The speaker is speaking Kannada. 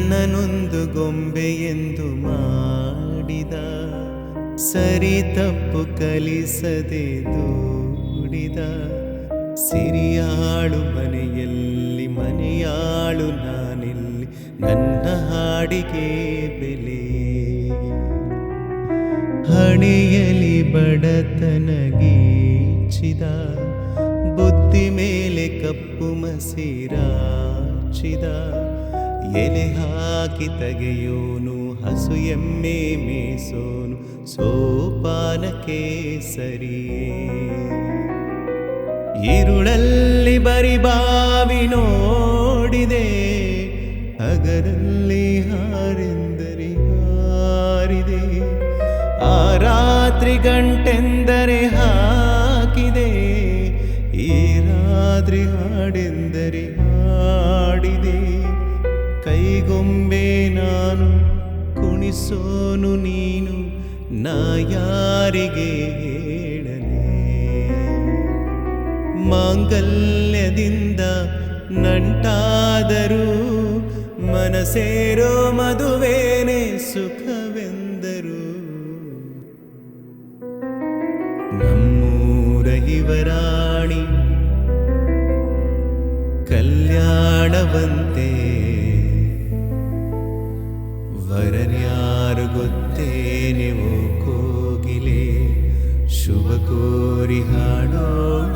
ನನ್ನನೊಂದು ಗೊಂಬೆಯೆಂದು ಮಾಡಿದ, ಸರಿ ತಪ್ಪು ಕಲಿಸದೆ ದೂಡಿದ. ಸಿರಿಯಾಳು ಮನೆಯಲ್ಲಿ ಮನೆಯಾಳು ನಾನಿಲ್ಲಿ, ನನ್ನ ಹಾಡಿಗೆ ಬೆಲೆ. ಹಣೆಯಲಿ ಬಡತನ ಗೀಚಿದ, ಬುದ್ಧಿ ಮೇಲೆ ಕಪ್ಪು ಮಸಿರಾಚಿದ. ಎಲೆ ಹಾಕಿ ತೆಗೆಯೋನು, ಹಸು ಎಮ್ಮೆ ಮೇಸೋನು, ಸೋಪಾನಕ್ಕೆ ಸರಿಯೇ. ഇരുಳಲ್ಲಿ ಬರಿ ಬಾವಿ ನೋಡಿದೆ, ಹಗರಲ್ಲಿ ಹಾರೆಂದರೆ ಹಾರಿದೆ. ಆ ರಾತ್ರಿ ಗಂಟೆಂದರೆ ಹಾಕಿದೆ, ಈ ರಾತ್ರಿ ಹಾಡೆಂದರೆ ಹಾಡಿದೆ. ಕೈಗೊಂಬೆ ನಾನು, ಕುಣಿಸೋನು ನೀನು, ನಾ ಯಾರಿಗೆ ಹೇಳಲೇ. ಮಾಂಗಲ್ಯದಿಂದ ನಂಟಾದರೂ, ಮನಸೇರೋ ಮದುವೇನೆ ಸುಖವೆಂದರು. ನಮ್ಮೂರ ಯುವರಾಣಿ ಕಲ್ಯಾಣವಂತೆ, ವರನ್ಯಾರು ಗೊತ್ತೇನೆ ಓ ಕೋಗಿಲೆ. ಶುಭ ಕೋರಿ ಹಾಡೋಣ.